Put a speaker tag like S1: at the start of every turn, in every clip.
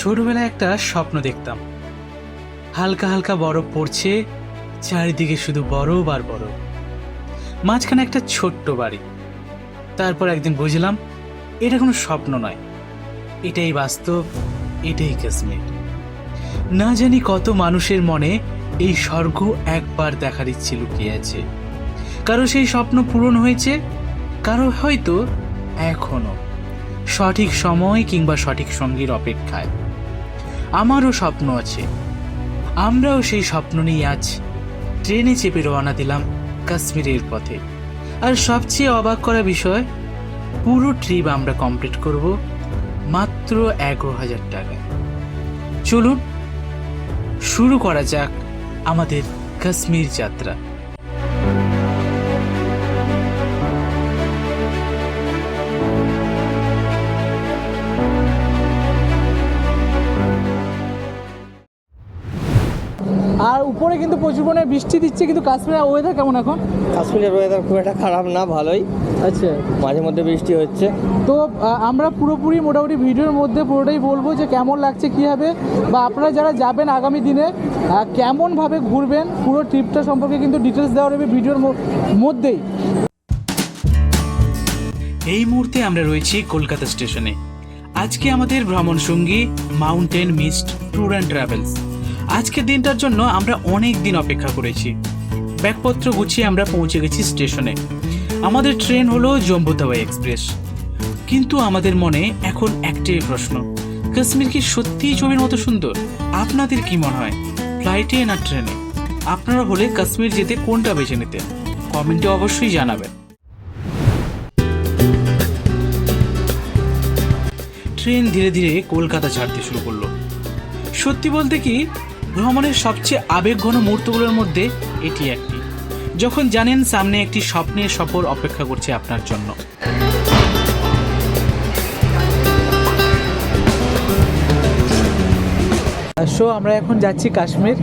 S1: ছোটবেলায় একটা স্বপ্ন দেখতাম, হালকা হালকা বরফ পড়ছে, চারিদিকে শুধু বরফ আর বরফ, মাঝখানে একটা ছোট্ট বাড়ি। তারপর একদিন বুঝলাম এটা কোনো স্বপ্ন নয়, এটাই বাস্তব, এটাই কাশ্মীর। না জানি কত মানুষের মনে এই স্বর্গ একবার দেখার ইচ্ছে লুকিয়ে আছে। কারো সেই স্বপ্ন পূরণ হয়েছে, কারো হয়তো এখনো সঠিক সময় কিংবা সঠিক সঙ্গীর অপেক্ষায়। আমারও স্বপ্ন আছে, আমরাও সেই স্বপ্ন নিয়ে আজ ট্রেনে চেপে রওনা দিলাম কাশ্মীরের পথে। আর সবচেয়ে অবাক করা বিষয়, পুরো ট্রিপ আমরা কমপ্লিট করব মাত্র 11,000 টাকায়। চলুন শুরু করা যাক আমাদের কাশ্মীর যাত্রা।
S2: আর উপরে কিন্তু প্রচুর পরিমাণে বৃষ্টি দিচ্ছে, কিন্তু কাশ্মীরের ওয়েদার কেমন এখন?
S3: কাশ্মীরের ওয়েদার খুব একটা খারাপ না, ভালোই,
S2: আচ্ছা।
S3: মাঝে মধ্যে বৃষ্টি হচ্ছে।
S2: তো আমরা পুরোপুরি মোটামুটি ভিডিওর মধ্যে পুরোটাই বলবো যে কেমন লাগছে, কী হবে, বা আপনারা যারা যাবেন আগামী দিনে কেমনভাবে ঘুরবেন, পুরো ট্রিপটা সম্পর্কে কিন্তু ডিটেলস দেওয়া হবে ভিডিওর মধ্যেই।
S1: এই মুহূর্তে আমরা রয়েছি কলকাতা স্টেশনে। আজকে আমাদের ভ্রমণ সঙ্গী mountain mist tour and travels. আজকের দিনটার জন্য আমরা অনেক দিন অপেক্ষা করেছি। ব্যাগপত্র গুছিয়ে আমরা পৌঁছে গেছি স্টেশনে। আমাদের ট্রেন হলো জম্বু তাওয়াই এক্সপ্রেস। কিন্তু আমাদের মনে এখন একটাই প্রশ্ন, কাশ্মীর কি সত্যিই ছবির মতো সুন্দর? আপনাদের কি মনে হয়, ফ্লাইটে না ট্রেনে? আপনারা হলে কাশ্মীর যেতে কোনটা বেছে নিতেন? কমেন্টে অবশ্যই জানাবেন। ট্রেন ধীরে ধীরে কলকাতা ছাড়তে শুরু করলো। সত্যি বলতে কি, ভ্রমণের সবচেয়ে আবেগঘন মুহূর্তগুলোর মধ্যে এটি একটি, যখন জানেন সামনে একটি স্বপ্নের সফর অপেক্ষা করছে আপনার জন্য।
S2: সো আমরা এখন যাচ্ছি কাশ্মীর।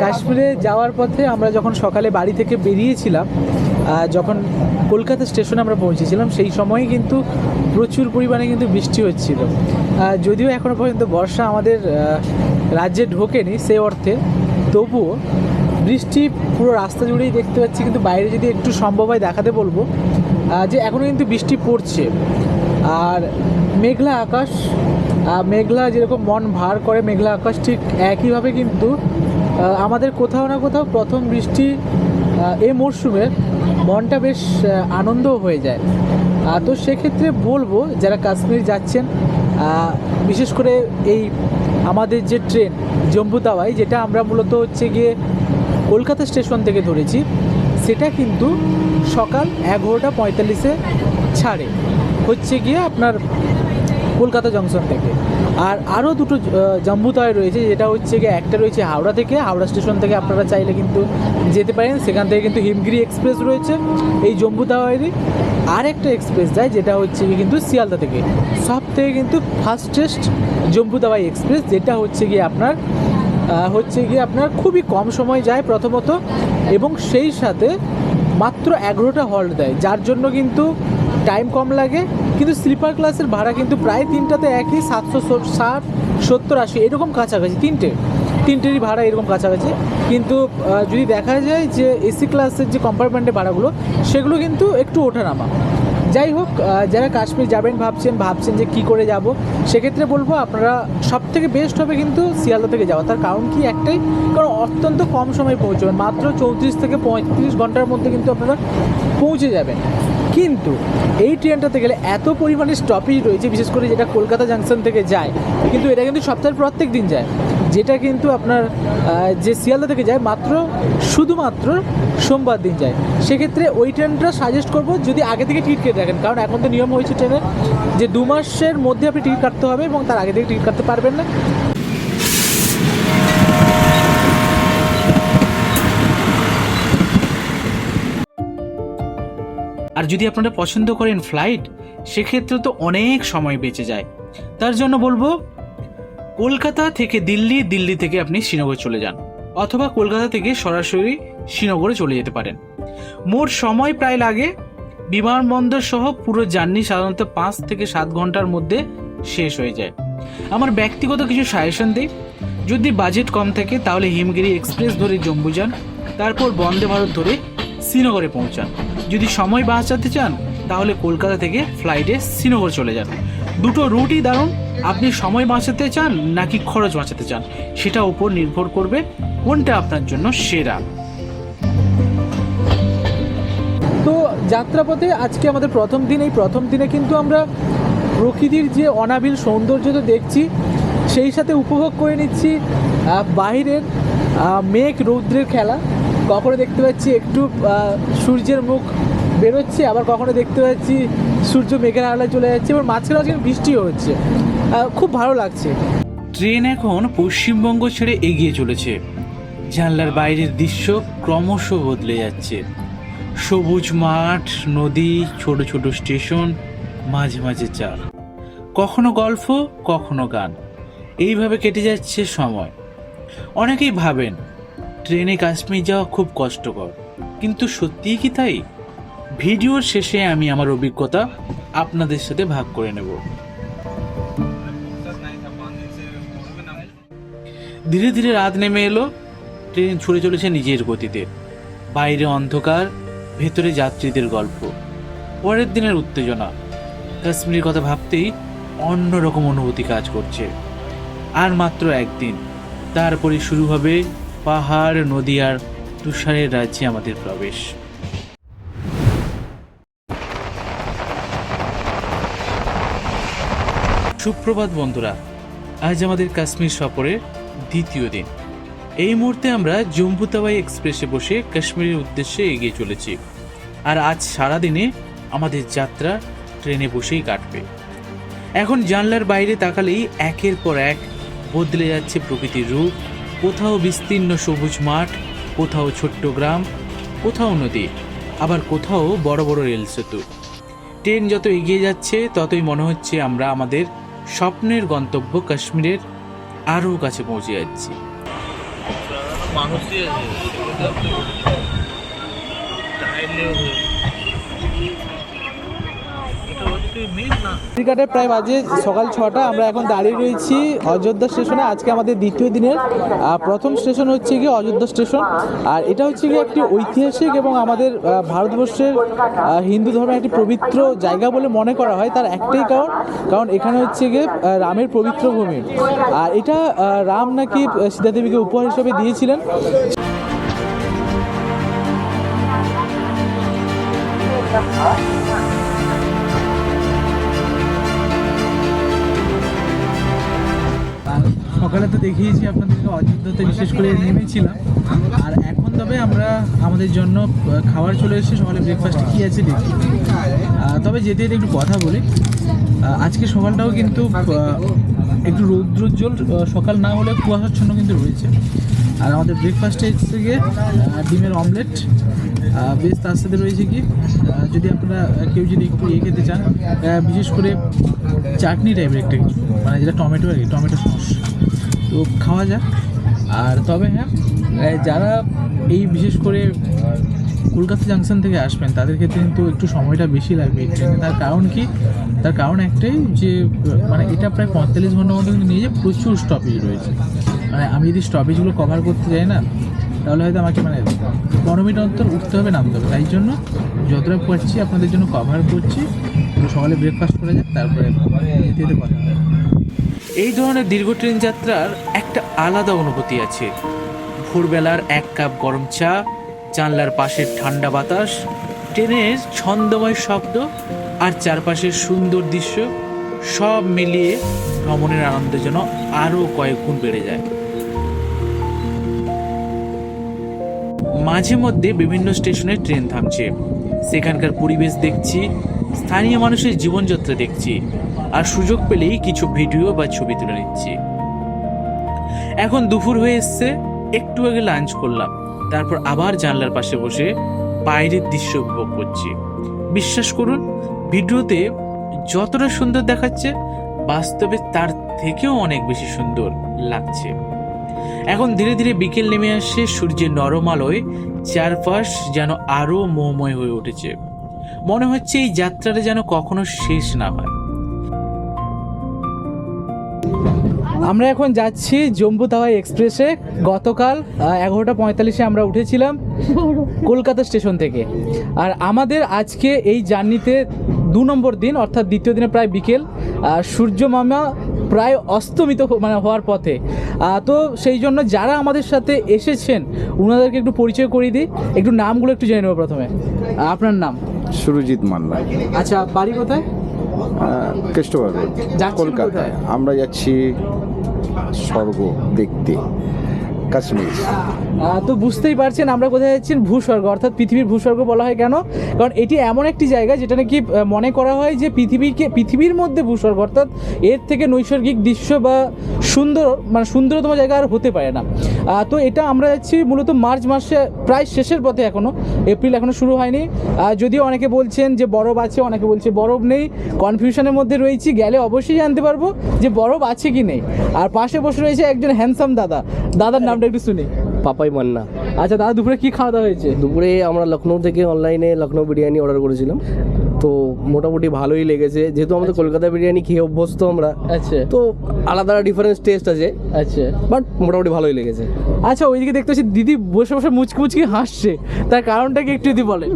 S2: কাশ্মীরে যাওয়ার পথে আমরা যখন সকালে বাড়ি থেকে বেরিয়েছিলাম, যখন কলকাতা স্টেশনে আমরা পৌঁছেছিলাম, সেই সময়ে কিন্তু প্রচুর পরিমাণে কিন্তু বৃষ্টি হচ্ছিল। যদিও এখনও পর্যন্ত বর্ষা আমাদের রাজ্যে ঢোকেনি সে অর্থে, তবুও বৃষ্টি পুরো রাস্তা জুড়েই দেখতে পাচ্ছি। কিন্তু বাইরে যদি একটু সম্ভব হয় দেখাতে বলবো যে এখনও কিন্তু বৃষ্টি পড়ছে। আর মেঘলা আকাশ, মেঘলা যেরকম মন ভার করে, মেঘলা আকাশ ঠিক একইভাবে কিন্তু আমাদের কোথাও না কোথাও প্রথম বৃষ্টি এই মরশুমে মনটা বেশ আনন্দ হয়ে যায়। তো সেক্ষেত্রে বলবো যারা কাশ্মীর যাচ্ছেন, বিশেষ করে এই আমাদের যে ট্রেন জম্বু তাওয়াই, যেটা আমরা মূলত হচ্ছে গিয়ে কলকাতা স্টেশন থেকে ধরেছি, সেটা কিন্তু সকাল 11:45 ছাড়ে হচ্ছে গিয়ে আপনার কলকাতা জংশন থেকে। আর আরও দুটো জম্বু তাওয়াই রয়েছে, যেটা হচ্ছে গিয়ে একটা রয়েছে হাওড়া থেকে, হাওড়া স্টেশন থেকে আপনারা চাইলে কিন্তু যেতে পারেন। সেখান থেকে কিন্তু হিমগিরি এক্সপ্রেস রয়েছে এই জম্বু তাওয়াইরই। আর একটা এক্সপ্রেস যায় যেটা হচ্ছে গিয়ে কিন্তু শিয়ালদা থেকে। সব থেকে কিন্তু ফাস্টেস্ট জম্বু তাওয়াই এক্সপ্রেস, যেটা হচ্ছে গিয়ে আপনার খুবই কম সময় যায় প্রথমত, এবং সেই সাথে মাত্র 11টা হল্ট দেয়, যার জন্য কিন্তু টাইম কম লাগে। কিন্তু স্লিপার ক্লাসের ভাড়া কিন্তু প্রায় তিনটাতে একই, 760, 70, 80 এরকম কাছাকাছি, তিনটেরই ভাড়া এরকম কাছাকাছি। কিন্তু যদি দেখা যায় যে এসি ক্লাসের যে কম্পার্টমেন্টের ভাড়াগুলো, সেগুলো কিন্তু একটু ওঠানামা। যাই হোক, যারা কাশ্মীর যাবেন ভাবছেন যে কী করে যাব, সেক্ষেত্রে বলবো আপনারা সবথেকে বেস্ট হবে কিন্তু শিয়ালদা থেকে যাওয়া। তার কারণ কি একটাই, কারণ অত্যন্ত কম সময় পৌঁছবেন, মাত্র 34 থেকে 35 ঘন্টার মধ্যে কিন্তু আপনারা পৌঁছে যাবেন। কিন্তু এই ট্রেনটাতে গেলে এত পরিমাণে স্টপেজ রয়েছে, বিশেষ করে যেটা কলকাতা জাংশন থেকে যায়, কিন্তু এটা কিন্তু সপ্তাহের প্রত্যেক দিন যায়। যেটা কিন্তু আপনার যে শিয়ালদা থেকে যায় শুধুমাত্র সোমবার দিন যায়। সেক্ষেত্রে ওই ট্রেনটা সাজেস্ট করবো যদি আগে থেকে টিকিট কেটে রাখেন, কারণ এখন তো নিয়ম হয়েছে ট্রেনের যে 2 মাসের মধ্যে আপনি টিকিট কাটতে হবে, এবং তার আগে থেকে টিকিট কাটতে পারবেন না।
S1: আর যদি আপনারা পছন্দ করেন ফ্লাইট, সেক্ষেত্রে তো অনেক সময় বেঁচে যায়। তার জন্য বলবো কলকাতা থেকে দিল্লি, দিল্লি থেকে আপনি শ্রীনগর চলে যান, অথবা কলকাতা থেকে সরাসরি শ্রীনগরে চলে যেতে পারেন। মোট সময় প্রায় লাগে, বিমানবন্দর সহ পুরো জার্নি সাধারণত 5 থেকে 7 ঘন্টার মধ্যে শেষ হয়ে যায়। আমার ব্যক্তিগত কিছু সাজেশন দিই। যদি বাজেট কম থাকে তাহলে হিমগিরি এক্সপ্রেস ধরে জম্মু যান, তারপর বন্দে ভারত ধরে শ্রীনগরে পৌঁছান। যদি সময় বাঁচাতে চান তাহলে কলকাতা থেকে ফ্লাইটে শ্রীনগর চলে যান। দুটো রুটই দারুণ। আপনি সময় বাঁচাতে চান নাকি খরচ বাঁচাতে চান সেটা উপর নির্ভর করবে কোনটা আপনার জন্য সেরা।
S2: তো যাত্রাপথে আজকে আমাদের প্রথম দিন। এই প্রথম দিনে কিন্তু আমরা প্রকৃতির যে অনাবিল সৌন্দর্য তো দেখছি, সেই সাথে উপভোগ করে নিচ্ছি বাইরের মেঘ রৌদ্রের খেলা। কখনো দেখতে পাচ্ছি একটু সূর্যের মুখ বেরোচ্ছে, আবার কখনো দেখতে পাচ্ছি সূর্য মেঘের আড়ালে চলে যাচ্ছে, এবার মাঝখানে মাঝখানে বৃষ্টিও হচ্ছে। খুব ভালো লাগছে।
S1: ট্রেন এখন পশ্চিমবঙ্গ ছেড়ে এগিয়ে চলেছে। জানলার বাইরের দৃশ্য ক্রমশ বদলে যাচ্ছে। সবুজ মাঠ, নদী, ছোট ছোট স্টেশন, মাঝে মাঝে চা, কখনো গল্প, কখনো গান। এইভাবে কেটে যাচ্ছে সময়। অনেকেই ভাবেন ট্রেনে কাশ্মীর যাওয়া খুব কষ্টকর, কিন্তু সত্যিই কি তাই? ভিডিওর শেষে আমি আমার অভিজ্ঞতা আপনাদের সাথে ভাগ করে নেব। ধীরে ধীরে রাত নেমে এলো। ট্রেন ছুটে চলেছে নিজের গতিতে। বাইরে অন্ধকার, ভেতরে যাত্রীদের গল্প, পরের দিনের উত্তেজনা। কাশ্মীরের কথা ভাবতেই অন্যরকম অনুভূতি কাজ করছে। আর মাত্র একদিন, তারপরে শুরু হবে পাহাড়, নদী আর তুষারের রাজ্যে আমাদের প্রবেশ। সুপ্রভাত বন্ধুরা, আজ আমাদের কাশ্মীর সফরের দ্বিতীয় দিন। এই মুহূর্তে আমরা জম্মু তাওয়াই এক্সপ্রেসে বসে কাশ্মীরের উদ্দেশ্যে এগিয়ে চলেছি। আর আজ সারাদিনে আমাদের যাত্রা ট্রেনে বসেই কাটবে। এখন জানলার বাইরে তাকালেই একের পর এক বদলে যাচ্ছে প্রকৃতির রূপ। কোথাও বিস্তীর্ণ সবুজ মাঠ, কোথাও ছোট্ট গ্রাম, কোথাও নদী, আবার কোথাও বড় বড় রেল সেতু। ট্রেন যত এগিয়ে যাচ্ছে ততই মনে হচ্ছে আমরা আমাদের স্বপ্নের গন্তব্য কাশ্মীরের আরও কাছে পৌঁছে যাচ্ছি।
S2: টিকাটে প্রায় বাজে সকাল 6টা। আমরা এখন দাঁড়িয়ে রয়েছি অযোধ্যা স্টেশনে। আজকে আমাদের দ্বিতীয় দিনের প্রথম স্টেশন হচ্ছে গিয়ে অযোধ্যা স্টেশন। আর এটা হচ্ছে গিয়ে একটি ঐতিহাসিক এবং আমাদের ভারতবর্ষের হিন্দু ধর্মের একটি পবিত্র জায়গা বলে মনে করা হয়। তার একটাই কারণ এখানে হচ্ছে গিয়ে রামের পবিত্র ভূমি। আর এটা রাম নাকি সীতা দেবীকে উপহার হিসেবে দিয়েছিলেন। সকালে তো দেখিয়েছি আপনাদেরকে, অযোধ্যাতে বিশেষ করে নেমেছিলাম। আর এখন তবে আমরা আমাদের জন্য খাবার চলে এসেছি। সকালে ব্রেকফাস্টে কী আছে দেখি। তবে যেতে যেতে একটু কথা বলি। আজকে সকালটাও কিন্তু একটু রৌদ্রোজ্জ্বল সকাল না হলে কুয়াশাচ্ছন্ন কিন্তু রয়েছে। আর আমাদের ব্রেকফাস্টে এসে গিয়ে ডিমের অমলেট, বেশ তার সাথে রয়েছে কি, যদি আপনারা কেউ যদি একটু খেতে চান, বিশেষ করে চাটনি টাইপের একটা কিছু, মানে যেটা টমেটো আর কি, টমেটো সস, তো খাওয়া যাক। আর তবে হ্যাঁ, যারা এই বিশেষ করে কলকাতা জাংশন থেকে আসবেন তাদের ক্ষেত্রে কিন্তু একটু সময়টা বেশি লাগবে এই ট্রেনে। তার কারণ কি? তার কারণ একটাই যে মানে এটা প্রায় 45 ঘন্টার মধ্যে কিন্তু নিয়ে যে প্রচুর স্টপেজ রয়েছে। মানে আমি যদি স্টপেজগুলো কভার করতে যাই না, তাহলে হয়তো আমাকে 15 মিনিট অন্তর উঠতে হবে, নামতে হবে। তাই জন্য যতটা পারছি আপনাদের জন্য কভার করছি। সকালে ব্রেকফাস্ট করে যাক, তারপরে যেতে যেতে কথা হবে।
S1: এই ধরনের দীর্ঘ ট্রেন যাত্রার একটা আলাদা অনুভূতি আছে। ভোরবেলার 1 কাপ গরম চা, জানলার পাশের ঠান্ডা বাতাস, ট্রেনের ছন্দময় শব্দ আর চারপাশের সুন্দর দৃশ্য, সব মিলিয়ে ভ্রমণের আনন্দ যেন আরও কয়েক গুণ বেড়ে যায়। মাঝে মধ্যে বিভিন্ন স্টেশনে ট্রেন থামছে। সেখানকার পরিবেশ দেখছি, স্থানীয় মানুষের জীবনযাত্রা দেখছি, আর সুযোগ পেলেই কিছু ভিডিও বা ছবি তুলে নিচ্ছি। এখন দুপুর হয়ে এসছে, একটু আগে লাঞ্চ করলাম, তারপর আবার জানলার পাশে বসে বাইরের দৃশ্য উপভোগ করছি। বিশ্বাস করুন, ভিডিওতে যতটা সুন্দর দেখাচ্ছে বাস্তবে তার থেকেও অনেক বেশি সুন্দর লাগছে। এখন ধীরে ধীরে বিকেল নেমে আসছে, সূর্যের নরম আলোয় চারপাশ যেন আরো মোহময় হয়ে উঠেছে। মনে হচ্ছে এই যাত্রাটা যেন কখনো শেষ না হয়।
S2: আমরা এখন যাচ্ছি জম্বু তাওয়াই এক্সপ্রেসে। গতকাল 11:45 আমরা উঠেছিলাম কলকাতা স্টেশন থেকে। আর আমাদের আজকে এই জার্নিতে 2 নম্বর দিন, অর্থাৎ দ্বিতীয় দিনে প্রায় বিকেল। সূর্য মামা প্রায় অস্তমিত হওয়ার পথে। তো সেই জন্য যারা আমাদের সাথে এসেছেন ওনাদেরকে একটু পরিচয় করিয়ে দিই। একটু নামগুলো একটু জেনে নেব প্রথমে। আপনার নাম?
S4: সুরজিৎ মান্না,
S2: আচ্ছা, বাড়ি কোথায়?
S4: কেষ্টবাড়ি,
S2: যাচ্ছেন
S4: কলকাতায়।
S2: কোথায়?
S4: আমরা যাচ্ছি স্বর্গ দেখতে, কাশ্মীর।
S2: তো বুঝতেই পারছেন আমরা কোথায় যাচ্ছি। ভূস্বর্গ, অর্থাৎ পৃথিবীর ভূস্বর্গ বলা হয় কেন? কারণ এটি এমন একটি জায়গা যেটা নাকি মনে করা হয় যে পৃথিবীর মধ্যে ভূস্বর্গ, অর্থাৎ এর থেকে নৈসর্গিক দৃশ্য বা সুন্দরতম জায়গা আর হতে পারে না। তো এটা আমরা যাচ্ছি মূলত মার্চ মাসে, প্রায় শেষের পথে এখনও, এপ্রিল এখনও শুরু হয়নি। যদিও অনেকে বলছেন যে বরফ আছে, অনেকে বলছে বরফ নেই। কনফিউশনের মধ্যে রয়েছি, গেলে অবশ্যই জানতে পারবো যে বরফ আছে কি নেই। আর পাশে বসে রয়েছে একজন হ্যান্ডসাম দাদার নামটা একটু শুনি।
S3: পাপাই মান্না।
S2: আচ্ছা দাদা, দুপুরে কি খাওয়া দাওয়া হয়েছে?
S3: দুপুরে আমরা লখনৌ থেকে অনলাইনে লখনৌ বিরিয়ানি অর্ডার করেছিলাম, তো মোটামুটি ভালোই লেগেছে। যেহেতু আমাদের কলকাতা বিরিয়ানি খেয়ে অভ্যস্ত আমরা,
S2: আচ্ছা
S3: তো আলাদা ডিফারেন্স টেস্ট আছে,
S2: আচ্ছা
S3: বাট মোটামুটি ভালোই লেগেছে।
S2: আচ্ছা, ওইদিকে দেখতে পাচ্ছি দিদি বসে বসে মুচকি হাসছে, তার কারণটা কি একটু যদি বলেন?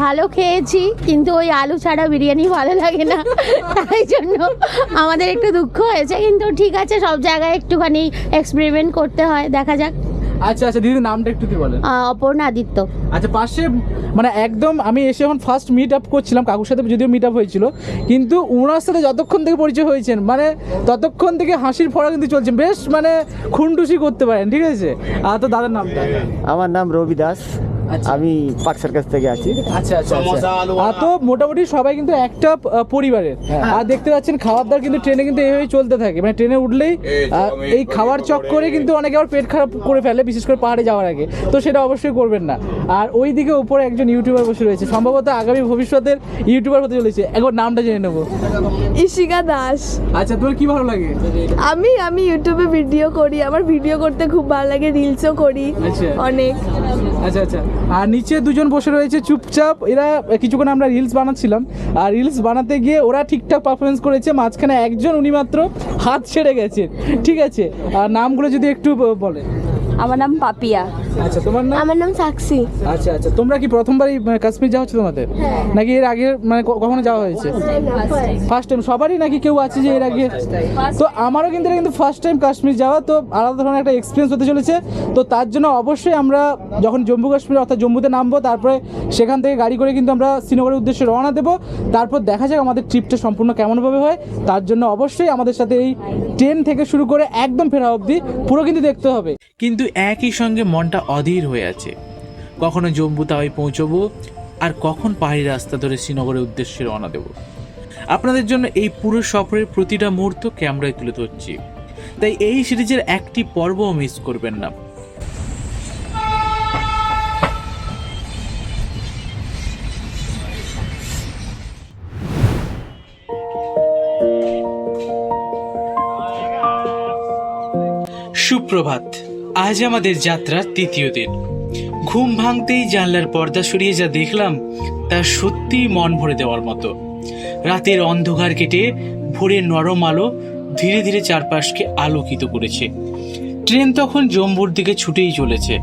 S5: ভালো খেয়েছি, কিন্তু ওই আলু ছাড়া বিরিয়ানি ভালো লাগে না, তাই জন্য আমাদের একটু দুঃখ হয়েছে। কিন্তু ঠিক আছে, সব জায়গায় একটুখানি এক্সপেরিমেন্ট করতে হয়, দেখা যাক।
S2: আচ্ছা আচ্ছা, দিদির নামটা একটু যদি বলেন।
S5: অপর্ণা আদিত্য।
S2: আচ্ছা, পাশে একদম আমি এসে এখন ফার্স্ট মিট আপ করছিলাম, কাকুর সাথে যদিও মিট আপ হয়েছিল, কিন্তু ওনার সাথে যতক্ষণ থেকে পরিচয় হয়েছেন ততক্ষণ থেকে হাসির ফোঁটা কিন্তু চলছে, বেশ খুনটুসি করতে পারেন, ঠিক আছে? তো দাদার নামটা?
S6: আমার নাম রবি দাস, আমি পার্ক সার্কাস থেকে আছি।
S2: আচ্ছা আচ্ছা আচ্ছা। তো মোটামুটি সবাই কিন্তু একটা পরিবারের। আর দেখতে পাচ্ছেন খাবার দাবার কিন্তু ট্রেনে কিন্তু এইভাবেই চলতে থাকে, ট্রেনে উঠলেই এই খাওয়ার চক্করে কিন্তু অনেকে আবার পেট খারাপ করে ফেলে, বিশেষ করে পাহাড়ে যাওয়ার আগে। তো সেটা অবশ্যই করবেন না। আর ওই দিকে উপরে একজন ইউটিউবার বসে রয়েছে, সম্ভবত আগামী ভবিষ্যতের ইউটিউবার হতে চলেছে। একবার নামটা জেনে নেবো।
S7: ইশিকা দাস।
S2: আচ্ছা, তোর কি ভালো লাগে?
S7: আমি ইউটিউবে ভিডিও করি, আমার ভিডিও করতে খুব ভালো লাগে, রিলসও করি অনেক।
S2: আচ্ছা আচ্ছা। আর নিচে দুজন বসে রয়েছে চুপচাপ, এরা কিছুক্ষণ আমরা রিলস বানাচ্ছিলাম, আর রিলস বানাতে গিয়ে ওরা ঠিকঠাক পারফরমেন্স করেছে, মাঝখানে একজন উনি মাত্র হাত ছেড়ে গেছে, ঠিক আছে? আর নামগুলো যদি একটু বলেন।
S7: আমার নাম পাপিয়া।
S2: আচ্ছা, তোমার নাম?
S5: আমার নাম সাক্ষী।
S2: আচ্ছা আচ্ছা, তোমরা কি প্রথমবারই কাশ্মীর যাওয়া হচ্ছে তোমাদের, নাকি এর আগে কখনো যাওয়া হয়েছে? ফার্স্ট টাইম সবারই, নাকি কেউ আছে যে এর আগে? তো আমারও কিন্তু ফার্স্ট টাইম কাশ্মীর যাওয়া, তো আলাদা ধরনের একটা এক্সপিরিয়েন্স হতে চলেছে। তো তার জন্য অবশ্যই আমরা যখন জম্মু কাশ্মীর অর্থাৎ জম্মুতে নামবো, তারপরে সেখান থেকে গাড়ি করে কিন্তু আমরা শ্রীনগরের উদ্দেশ্যে রওনা দেবো। তারপর দেখা যাক আমাদের ট্রিপটা সম্পূর্ণ কেমনভাবে হয়। তার জন্য অবশ্যই আমাদের সাথে এই ট্রেন থেকে শুরু করে একদম ফেরা অবধি পুরো কিন্তু দেখতে হবে।
S1: কিন্তু একই সঙ্গে মনটা অধীর হয়ে আছে, কখনো জম্মু তাওয়াই পৌঁছবো আর কখন পাহাড়ি রাস্তা ধরে শ্রীনগরের উদ্দেশ্যে রওনা দেব। আপনাদের জন্য এই পুরো সফরের প্রতিটা মুহূর্ত ক্যামেরায় তুলে ধরছি, তাই এই সিরিজের একটি পর্বও মিস করবেন না। সুপ্রভাত। আজ আমাদের যাত্রার তৃতীয় দিন। ঘুম ভাঙতেই জানলার পর্দা সরিয়ে যা দেখলাম তা সত্যিই মন ভরে দেওয়ার মতো। রাতের অন্ধকার কেটে ভোরের নরম আলো ধীরে ধীরে চারপাশকে আলোকিত করেছে। ট্রেন তখন জম্মুর দিকে ছুটেই চলেছে।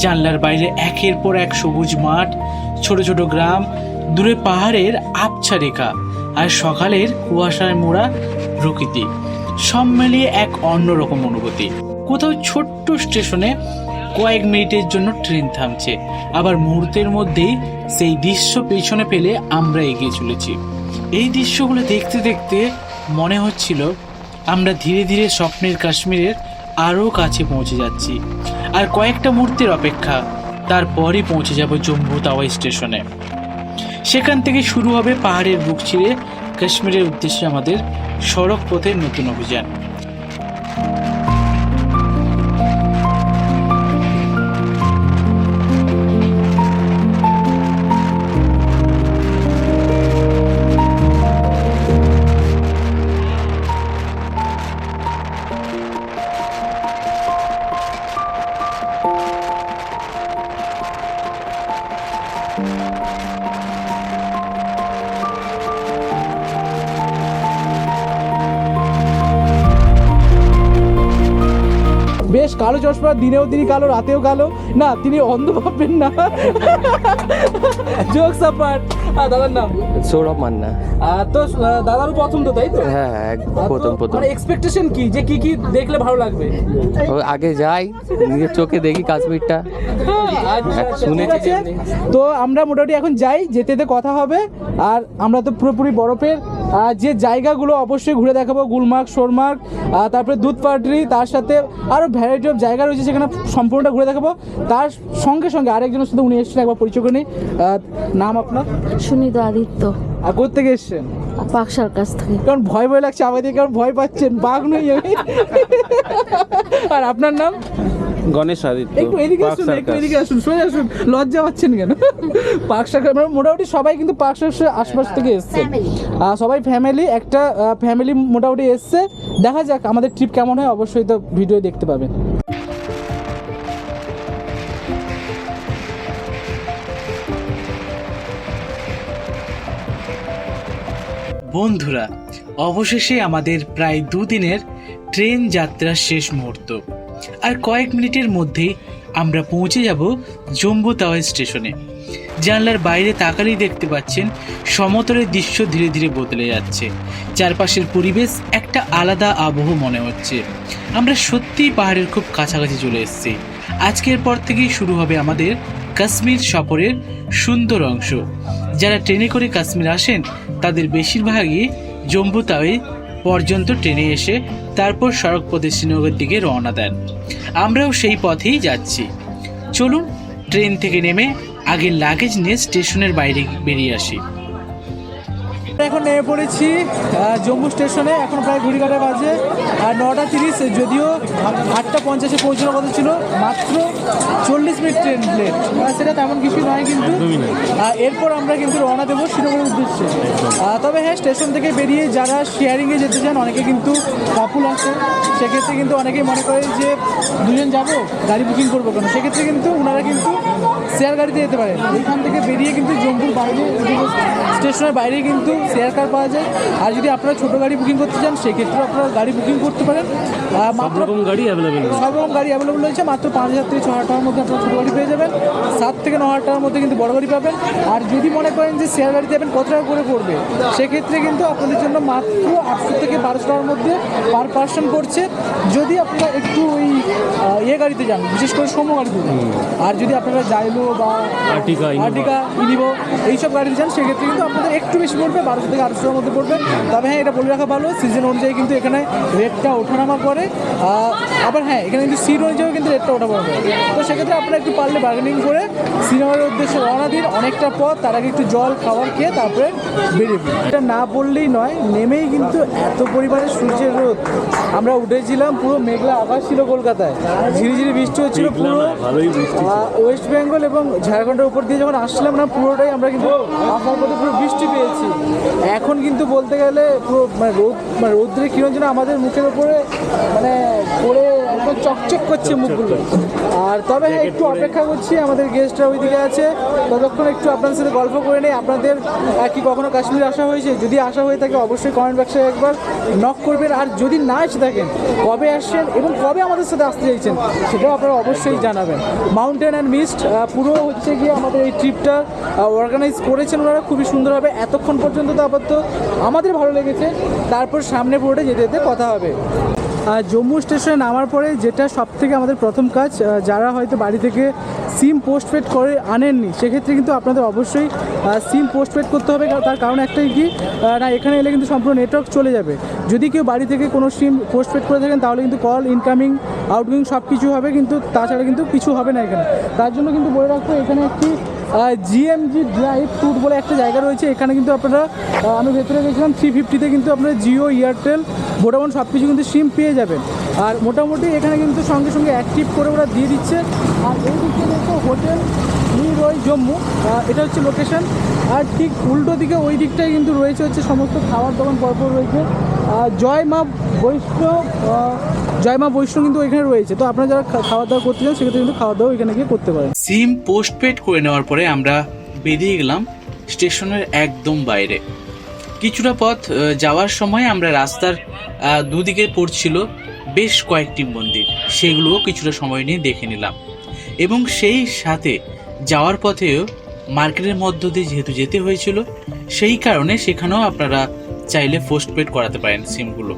S1: জানলার বাইরে একের পর এক সবুজ মাঠ, ছোট ছোট গ্রাম, দূরে পাহাড়ের আবছা রেখা, আর সকালের কুয়াশায় মোড়া প্রকৃতি, সব মিলিয়ে এক অন্যরকম অনুভূতি। কোথাও ছোট্ট স্টেশনে কয়েক মিনিটের জন্য ট্রেন থামছে, আবার মুহূর্তের মধ্যেই সেই দৃশ্য পেছনে ফেলে আমরা এগিয়ে চলেছি। এই দৃশ্যগুলো দেখতে দেখতে মনে হচ্ছিল আমরা ধীরে ধীরে স্বপ্নের কাশ্মীরের আরও কাছে পৌঁছে যাচ্ছি। আর কয়েকটা মুহূর্তের অপেক্ষা, তারপরই পৌঁছে যাব জম্মু তাওয়াই স্টেশনে। সেখান থেকে শুরু হবে পাহাড়ের বুক চিরে কাশ্মীরের উদ্দেশ্যে আমাদের সড়ক পথের নতুন অভিযান।
S2: কালো চশমা, দিনেও তিনি কালো, রাতেও কালো, না তিনি অন্ধ ভাববেন না। Jokes apart. দাদার নাম?
S3: সৌরভ মান্না।
S2: তো দাদারও প্রথম তো, তাই তো?
S3: হ্যাঁ, প্রথম।
S2: মানে এক্সপেকটেশন কি, যে কি কি দেখলে ভালো লাগবে?
S3: আগে যাই, নিজের চোখে দেখি কাশ্মীরটা।
S2: ঠিক আছে, তো আমরা মোটামুটি এখন যাই, যেতে যেতে কথা হবে। আর আমরা তো পুরোপুরি বরফের যে জায়গাগুলো অবশ্যই ঘুরে দেখাবো, গুলমার্গ, সোনমার্গ, তারপরে দুধ পাটরি, তার সাথে আরও ভ্যারাইটি অফ জায়গা রয়েছে, সেখানে সম্পূর্ণটা ঘুরে দেখাবো। তার সঙ্গে সঙ্গে আরেকজনের সাথে উনি এসেছেন, একবার পরিচয় করে নিই। নাম আপনার?
S7: সুনীত আদিত্য,
S2: আর কোথেকে এসছেন?
S7: পাক সার্কাস থেকে।
S2: কারণ ভয় ভয় লাগছে আমাদের, কারণ ভয় পাচ্ছেন, বাঘ নই আমি। আর আপনার নাম?
S8: গণেশ আদিত্য।
S2: একটু এদিকে আসুন, একটু এদিকে আসুন, সোজা আসুন, লজ্জা পাচ্ছেন কেন? পার্ক সার্কাস মানে মোটামুটি সবাই কিন্তু পার্ক সার্কাসের আশপাশ থেকে এসছে, সবাই ফ্যামিলি, একটা ফ্যামিলি মোটামুটি এসছে। দেখা যাক আমাদের ট্রিপ কেমন হয়, অবশ্যই তো ভিডিও দেখতে পাবেন।
S1: বন্ধুরা, অবশেষে আমাদের প্রায় 2 দিনের ট্রেন যাত্রার শেষ মুহূর্ত। আর কয়েক মিনিটের মধ্যেই আমরা পৌঁছে যাব জম্বু তাওয়াই স্টেশনে। জানলার বাইরে তাকালেই দেখতে পাচ্ছেন সমতলের দৃশ্য ধীরে ধীরে বদলে যাচ্ছে। চারপাশের পরিবেশ একটা আলাদা আবহ মনে হচ্ছে। আমরা সত্যিই পাহাড়ের খুব কাছাকাছি চলে এসেছি। আজকের পর থেকেই শুরু হবে আমাদের কাশ্মীর সফরের সুন্দর অংশ। যারা ট্রেনে করে কাশ্মীর আসেন তাদের বেশিরভাগই জম্বু তাওয়াই পর্যন্ত ট্রেনে এসে তারপর সড়ক পথে শ্রীনগরের দিকে রওনা দেন। আমরাও সেই পথেই যাচ্ছি। চলুন ট্রেন থেকে নেমে আগে লাগেজ নিয়ে স্টেশনের বাইরে বেরিয়ে আসি।
S2: এখন নেমে পড়েছি জম্মু স্টেশনে। এখন প্রায় ঘড়ি কাটা বাজে 9:30। যদিও 8:50 পৌঁছানোর কথা ছিল, মাত্র 40 মিনিট ট্রেন লেট, সেটা তেমন কিছু নয়। কিন্তু এরপর আমরা কিন্তু রওনা দেবো শ্রীনগরের উদ্দেশ্যে। তবে হ্যাঁ, স্টেশন থেকে বেরিয়ে যারা শেয়ারিংয়ে যেতে চান, অনেকে কিন্তু কাপুল আছে, সেক্ষেত্রে কিন্তু অনেকেই মনে করে যে দুজন যাবো, গাড়ি বুকিং করবো কেন, সেক্ষেত্রে কিন্তু ওনারা কিন্তু শেয়ার গাড়িতে যেতে পারেন। এইখান থেকে বেরিয়ে কিন্তু জম্মুর বাইরে, স্টেশনের বাইরে কিন্তু শেয়ার কার পাওয়া যায়। আর যদি আপনারা ছোটো গাড়ি বুকিং করতে চান, সেক্ষেত্রেও আপনারা গাড়ি বুকিং করতে পারেন। সব রকম গাড়ি অ্যাভেলেবেল রয়েছে। মাত্র 5,000 থেকে 6,000 টাকার মধ্যে আপনারা ছোটো গাড়ি পেয়ে যাবেন, 7 থেকে 9,000 টাকার মধ্যে কিন্তু বড় গাড়ি পাবেন। আর যদি মনে করেন যে শেয়ার গাড়িতে যাবেন কত টাকা করে পড়বে, সেক্ষেত্রে কিন্তু আপনাদের জন্য মাত্র 800 থেকে 1,200 টাকার মধ্যে পার পার্সন পড়ছে, যদি আপনারা একটু ওই গাড়িতে যান, বিশেষ করে সোমো গাড়িতে যান। আর যদি আপনারা জাইলো বা আর্টিকা, ইনিভো এইসব গাড়িতে যান, সেক্ষেত্রে কিন্তু আপনাদের একটু বেশি পড়বে, 1200 থেকে 800 টাকার মধ্যে পড়বে। তবে হ্যাঁ, এটা বলে রাখা ভালো, সিজন অনুযায়ী কিন্তু এখানে রেটটা ওঠানামা করে। আবার হ্যাঁ, এখানে কিন্তু সিট অনুযায়ী কিন্তু রেটটা ওঠানামা করে। তো সেক্ষেত্রে আপনারা একটু পারলে বার্গেনিং করে শ্রীনগরের উদ্দেশ্যে রওনা দিন। অনেকটা পথ, তার আগে একটু জল খাবার খেয়ে তারপরে বেরিয়ে পড়ি। এটা না বললেই নয়, নেমেই কিন্তু এত পরিমাণে সূর্যের রোদ। আমরা উঠেছিলাম, পুরো মেঘলা আকাশ ছিল কলকাতায়, ঝিরিঝিরি বৃষ্টি হচ্ছিল। পুরো ওয়েস্ট বেঙ্গল এবং ঝাড়খণ্ডের উপর দিয়ে যখন আসলাম না, পুরোটাই আমরা কিন্তু আসার পথে পুরো বৃষ্টি পেয়েছি। এখন কিন্তু বলতে গেলে পুরো রৌদ্রের কিরণ যেন আমাদের মুখের উপরে পড়ে একদম চকচক করছে মুখগুলো। আর তবে হ্যাঁ, একটু অপেক্ষা করছি, আমাদের গেস্টরা ওইদিকে আছে, ততক্ষণ একটু আপনাদের সাথে গল্প করে নেই। আপনাদের কি কখনো কাশ্মীর আসা হয়েছে? যদি আসা হয়ে থাকে অবশ্যই কমেন্ট বক্সে একবার নক করবেন। আর যদি না এসে থাকেন, কবে আসছেন এবং কবে আমাদের সাথে আসতে চাইছেন, সেটাও আপনারা অবশ্যই জানাবেন। মাউন্টেন অ্যান্ড মিস্ট পুরো হচ্ছে গিয়ে আমাদের এই ট্রিপটা অর্গানাইজ করেছেন ওনারা খুবই সুন্দরভাবে। এতক্ষণ পর্যন্ত তো আপাতত আমাদের ভালো লেগেছে, তারপর সামনে পুরোটা যেতে যেতে কথা হবে। জম্মু স্টেশনে নামার পরে যেটা সবথেকে আমাদের প্রথম কাজ, যারা হয়তো বাড়ি থেকে সিম পোস্টপেড করে আনেননি, সেক্ষেত্রে কিন্তু আপনাদের অবশ্যই সিম পোস্টপেড করতে হবে। তার কারণ একটাই কি না, এখানে এলে কিন্তু সম্পূর্ণ নেটওয়ার্ক চলে যাবে। যদি কেউ বাড়ি থেকে কোনো সিম পোস্টপেড করে থাকেন, তাহলে কিন্তু কল, ইনকামিং, আউটগোয়িং সব কিছু হবে, কিন্তু তাছাড়া কিন্তু কিছু হবে না এখানে। তার জন্য কিন্তু বলে রাখবো, এখানে একটি জিএমজি ড্রাইভ ট্যুর বলে একটা জায়গা রয়েছে। এখানে কিন্তু আপনারা, আমি ভেতরে গেছিলাম, 350-তে কিন্তু আপনারা জিও, এয়ারটেল, ভোডাফোন সব কিছু কিন্তু সিম পেয়ে যাবেন। আর মোটামুটি এখানে কিন্তু সঙ্গে সঙ্গে অ্যাক্টিভ করে ওরা দিয়ে দিচ্ছে। আর এই দিকে দেখো হোটেল নিরয় জম্মু, এটা হচ্ছে লোকেশন। আর ঠিক উল্টো দিকে ওই দিকটায় কিন্তু রয়েছে হচ্ছে সমস্ত খাওয়ার দোকান পরপর রয়েছে। জয় মা বৈষ্ণব কিন্তু এখানে রয়েছে। তো আপনারা যারা খাওয়া দাওয়া করতে চান, সেক্ষেত্রে কিন্তু খাওয়া দাওয়া এখানে গিয়ে করতে পারেন।
S1: সিম পোস্টপেড করে নেওয়ার পরে আমরা বেরিয়ে গেলাম স্টেশনের একদম বাইরে। কিছুটা পথ যাওয়ার সময় আমরা রাস্তার দুদিকে পড়ছিল বেশ কয়েকটি মন্দির, সেগুলোও কিছুটা সময় নিয়ে দেখে নিলাম। এবং সেই সাথে যাওয়ার পথেও মার্কেটের মধ্য দিয়ে যেহেতু যেতে হয়েছিল, সেই কারণে সেখানেও আপনারা চাইলে পোস্টপেড করাতে পারেন সিমগুলো।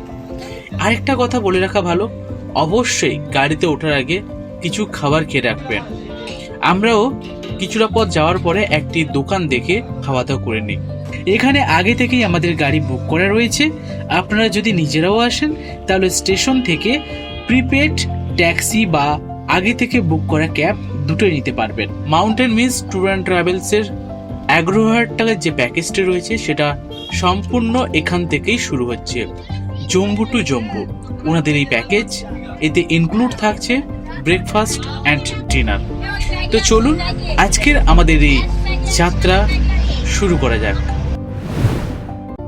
S1: আরেকটা কথা বলে রাখা ভালো, অবশ্যই গাড়িতে ওঠার আগে কিছু খাবার খেয়ে রাখবেন। আমরাও কিছুটা পথ যাওয়ার পরে একটি দোকান দেখে খাওয়া দাওয়া করে নিই। এখানে আগে থেকেই আমাদের গাড়ি বুক করা রয়েছে। আপনারা যদি নিজেরাও আসেন তাহলে স্টেশন থেকে প্রিপেড ট্যাক্সি বা আগে থেকে বুক করা ক্যাব দুটোই নিতে পারবেন। মাউন্টেন মিস ট্যুর অ্যান্ড ট্রাভেলসের 11,000 টাকার যে প্যাকেজটি রয়েছে সেটা সম্পূর্ণ এখান থেকেই শুরু হচ্ছে, জম্বু টু জম্বু ওনাদের এই প্যাকেজ। এতে ইনক্লুড থাকছে ব্রেকফাস্ট অ্যান্ড ডিনার। তো চলুন আজকের আমাদের এই যাত্রা শুরু করা যাক।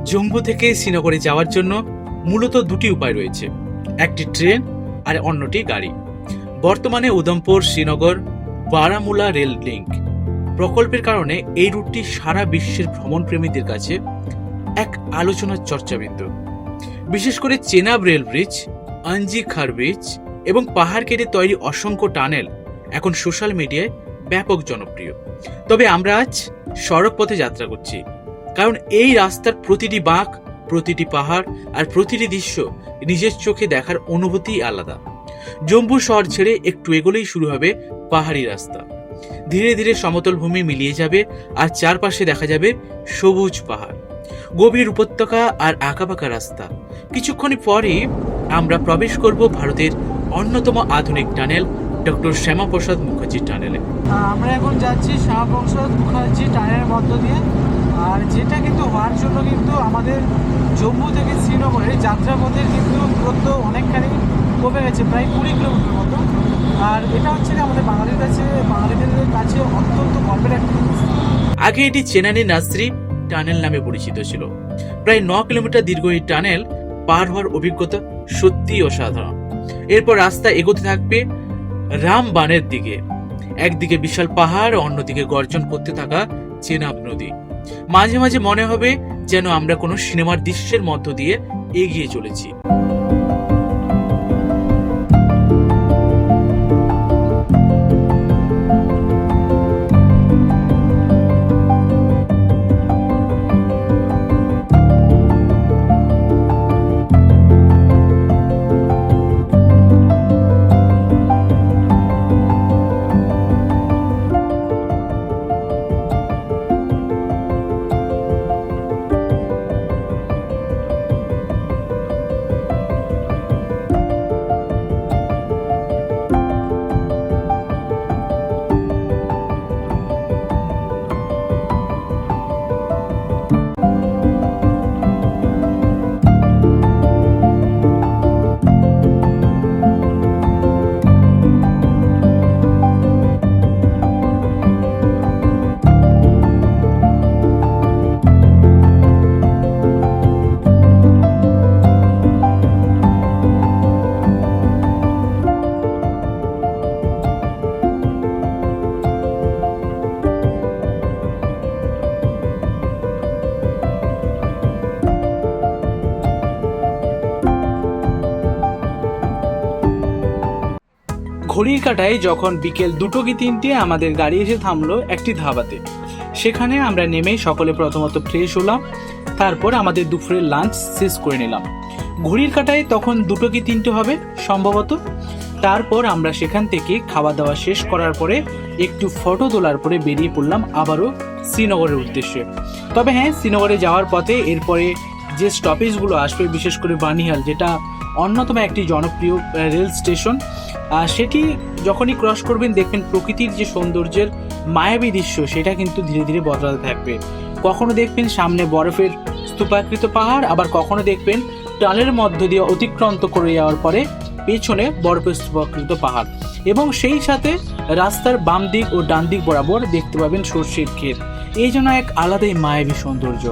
S1: জম্বু থেকে শ্রীনগরে যাওয়ার জন্য মূলত দুটি উপায় রয়েছে, একটি ট্রেন আর অন্যটি গাড়ি। বর্তমানে উধমপুর শ্রীনগর বারামুলা রেল লিঙ্ক প্রকল্পের কারণে এই রুটটি সারা বিশ্বের ভ্রমণপ্রেমীদের কাছে এক আলোচনার চর্চাবিন্দু। বিশেষ করে চেনাব রেল ব্রিজ, আঞ্জি খার ব্রিজ এবং পাহাড় কেটে তৈরি অসংখ্য টানেল এখন সোশ্যাল মিডিয়ায় ব্যাপক জনপ্রিয়। তবে আমরা আজ সড়ক পথে যাত্রা করছি, কারণ এই রাস্তার প্রতিটি বাঁক, প্রতিটি পাহাড় আর প্রতিটি দৃশ্য নিজের চোখে দেখার অনুভূতি আলাদা। জম্বু শহর ছেড়ে একটু এগোলেই শুরু হবে পাহাড়ি রাস্তা। ধীরে ধীরে সমতল ভূমি মিলিয়ে যাবে আর চারপাশে দেখা যাবে সবুজ পাহাড়, গভীর উপত্যকা আর আঁকাবাঁকা রাস্তা। কিছুক্ষণ পরেই আমরা প্রবেশ করব ভারতের অন্যতম আধুনিক টানেল ডক্টর শ্যামাপ্রসাদ মুখার্জি টানেলে।
S2: আমরা এখন যাচ্ছি শ্যামাপ্রসাদ মুখার্জি টানেলের মধ্য দিয়ে, আর যেটা কিন্তু হওয়ার জন্য কিন্তু আমাদের জম্মু থেকে শ্রীনগরের যাত্রাপথের কিন্তু দূরত্ব অনেকখানি কমে গেছে, প্রায় 20 কিলোমিটার মতো। আর এটা হচ্ছে আমাদের বাঙালিদের কাছে অত্যন্ত গর্বের একটা জিনিস।
S1: আগে এটি চেনানি নাসরি টানেল নামে পরিচিত ছিল। প্রায় 9 কিলোমিটার দীর্ঘ এই টানেল পার হওয়ার অভিজ্ঞতা সত্যিই অসাধারণ। এরপর রাস্তা এগোতে থাকবে রামবানের দিকে। একদিকে বিশাল পাহাড়, অন্যদিকে গর্জন করতে থাকা চেনাব নদী। মাঝে মাঝে মনে হবে যেন আমরা কোনো সিনেমার দৃশ্যের মধ্য দিয়ে এগিয়ে চলেছি। ঘড়ির কাঁটায় যখন বিকেল 2টো কি 3টে আমাদের গাড়ি এসে থামলো একটি ধাবাতে। সেখানে আমরা নেমে সকলে প্রথমত ফ্রেশ হলাম, তারপর আমাদের দুপুরের লাঞ্চ শেষ করে নিলাম। ঘড়ির কাঁটায় তখন 2টো কি 3টে হবে সম্ভবত। তারপর আমরা সেখান থেকে খাওয়া দাওয়া শেষ করার পরে একটু ফটো তোলার পরে বেরিয়ে পড়লাম আবারও শ্রীনগরের উদ্দেশ্যে। তবে হ্যাঁ, শ্রীনগরে যাওয়ার পথে এরপরে যে স্টপেজগুলো আসবে, বিশেষ করে বানিহাল, যেটা অন্যতম একটি জনপ্রিয় রেল স্টেশন, সেটি যখনই ক্রস করবেন দেখবেন প্রকৃতির যে সৌন্দর্যের মায়াবী দৃশ্য সেটা কিন্তু ধীরে ধীরে বদলাতে থাকবে। কখনো দেখবেন সামনে বরফের স্তূপাকৃত পাহাড়, আবার কখনো দেখবেন টানেলের মধ্য দিয়ে অতিক্রান্ত করে যাওয়ার পরে পেছনে বরফের স্তূপাকৃত পাহাড়, এবং সেই সাথে রাস্তার বাম দিক ও ডান দিক বরাবর দেখতে পাবেন সর্ষের ক্ষেত। এই জন্য এক আলাদাই মায়াবী সৌন্দর্য।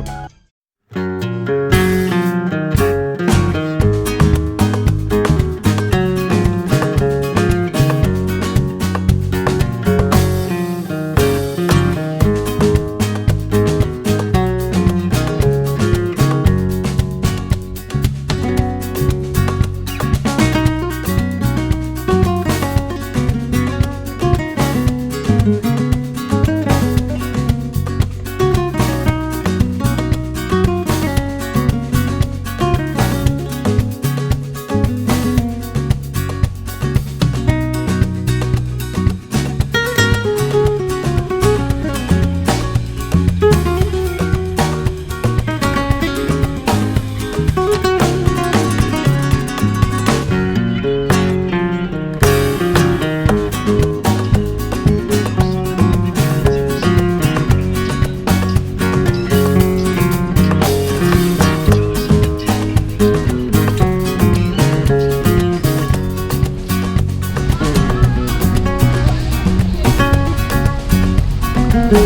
S1: এরপর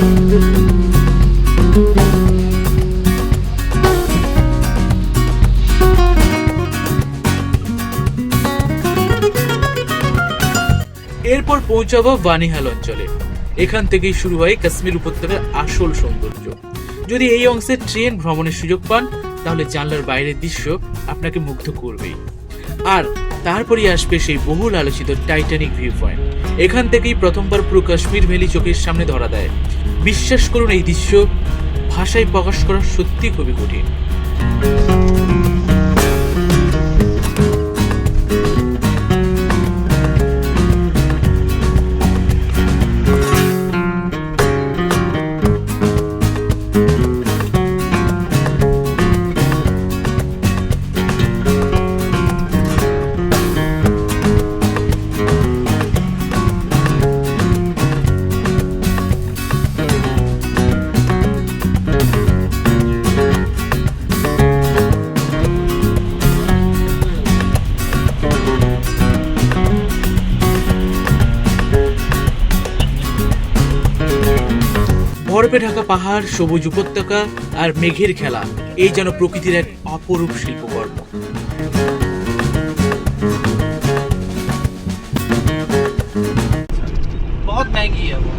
S1: পৌঁছাবো বানিহাল অঞ্চলে। এখান থেকেই শুরু হয় কাশ্মীর উপত্যকার আসল সৌন্দর্য। যদি এই অংশে ট্রেন ভ্রমণের সুযোগ পান তাহলে জানলার বাইরের দৃশ্য আপনাকে মুগ্ধ করবেই। আর তারপরই আসবে সেই বহুল আলোচিত টাইটানিক ভিউ পয়েন্ট। এখান থেকেই প্রথমবার পুরো কাশ্মীর ভ্যালি চোখের সামনে ধরা দেয়। বিশ্বাস করুন, এই দৃশ্য ভাষায় প্রকাশ করা সত্যি খুবই কঠিন। বরফে ঢাকা পাহাড়, সবুজ উপত্যকা আর মেঘের খেলা, এই যেন প্রকৃতির এক অপরূপ শিল্পকর্ম।
S8: बहुत महंगी है वो।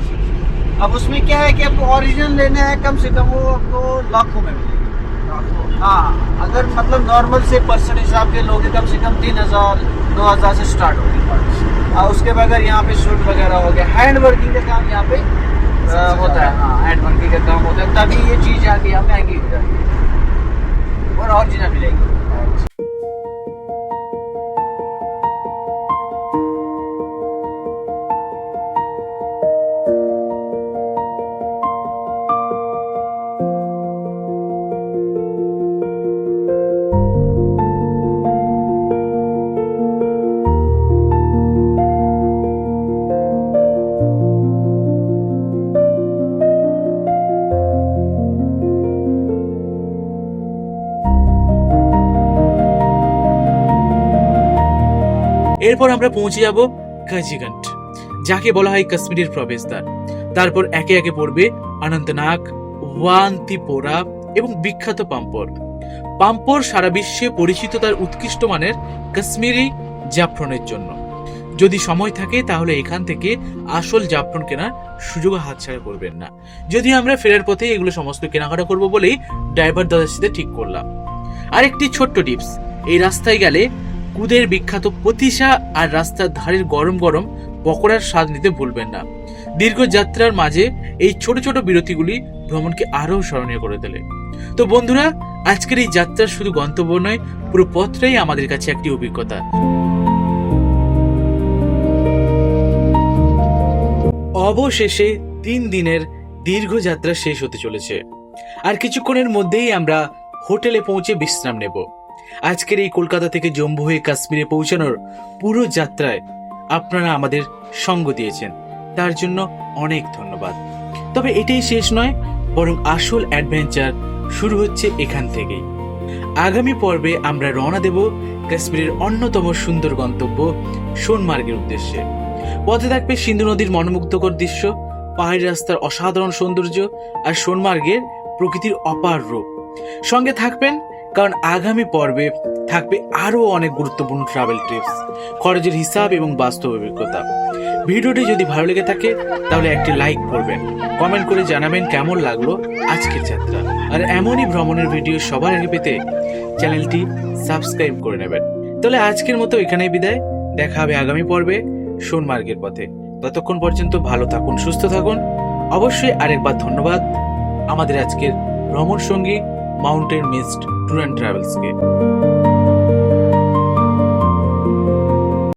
S8: अब उसमें क्या है कि आपको ओरिजिनल लेना है कम से कम वो आपको लाखों में मिलेगी। हाँ, अगर मतलब नॉर्मल से पर्सन हिसाब के लोगे कम से कम 3,000 9,000 से स्टार्ट होगी। और उसके बगैर यहाँ पे शूट वगैरह हो गया, हैंड वर्किंग का काम यहाँ पे होता है। हाँ, हैंड वर्किंग का काम होता है, तभी ये चीज़ यहाँ की यहाँ महंगी हो जाती है और ओरिजिनल मिलेगी।
S1: এরপর আমরা পৌঁছে যাব কাজিগঞ্জ, যাকে বলা হয় কাশ্মীরের প্রবেশদ্বার। তারপর একে একে পড়বে অনন্তনাগ, ওয়ান্তিপোরা এবং বিখ্যাত পাম্পর। পাম্পর সারা বিশ্বে পরিচিত তার উৎকৃষ্ট মানের কাশ্মীরি জাফরানের জন্য। যদি সময় থাকে তাহলে এখান থেকে আসল জাফরান কেনার সুযোগ হাতছাড়া করবেন না। যদি আমরা ফেরার পথে এগুলো সমস্ত কেনাকাটা করব বলেই ড্রাইভার দাদার সাথে ঠিক করলাম। আর একটি ছোট্ট টিপস, এই রাস্তায় গেলে কুদের বিখ্যাত পতিসা আর রাস্তার ধারের গরম গরম পকোড়ার স্বাদ নিতে ভুলবেন না। দীর্ঘ যাত্রার মাঝে এই ছোট ছোট বিরতিগুলি ভ্রমণকে আরো স্মরণীয় করে তোলে। তো বন্ধুরা, আজকের এই যাত্রা শুধু গন্তব্য নয়, পুরো পথটাই আমাদের কাছে একটি অভিজ্ঞতা। অবশেষে 3 দিনের দীর্ঘ যাত্রা শেষ হতে চলেছে। আর কিছুক্ষণের মধ্যেই আমরা হোটেলে পৌঁছে বিশ্রাম নেব। আজকের এই কলকাতা থেকে জম্মু হয়ে কাশ্মীরে পৌঁছানোর পুরো যাত্রায় আপনারা আমাদের সঙ্গ দিয়েছেন, তার জন্য অনেক ধন্যবাদ। তবে এটাই শেষ নয়, বরং আসল অ্যাডভেঞ্চার শুরু হচ্ছে এখান থেকেই। আগামী পর্বে আমরা রওনা দেব কাশ্মীরের অন্যতম সুন্দর গন্তব্য সোনমার্গের উদ্দেশ্যে। পথে থাকবে সিন্ধু নদীর মনোমুগ্ধকর দৃশ্য, পাহাড়ি রাস্তার অসাধারণ সৌন্দর্য আর সোনমার্গের প্রকৃতির অপার রূপ। সঙ্গে থাকবেন, কারণ আগামী পর্বে থাকবে আরো অনেক গুরুত্বপূর্ণ ট্রাভেল টিপস, খরচের হিসাব এবং বাস্তব অভিজ্ঞতা। ভিডিওটি যদি ভালো লেগে থাকে তাহলে একটি লাইক করবেন, কমেন্ট করে জানাবেন কেমন লাগলো আজকের যাত্রা। আর এমনই ভ্রমণের ভিডিও সবার আগে পেতে চ্যানেলটি সাবস্ক্রাইব করে নেবেন। তাহলে আজকের মতো এখানেই বিদায়, দেখা হবে আগামী পর্বে সোনমার্গের পথে। ততক্ষণ পর্যন্ত ভালো থাকুন, সুস্থ থাকুন। অবশ্যই আরেকবার ধন্যবাদ আমাদের আজকের ভ্রমণ সঙ্গী মাউন্টেন মিস্ট ট্যুর অ্যান্ড ট্রাভেলসকে।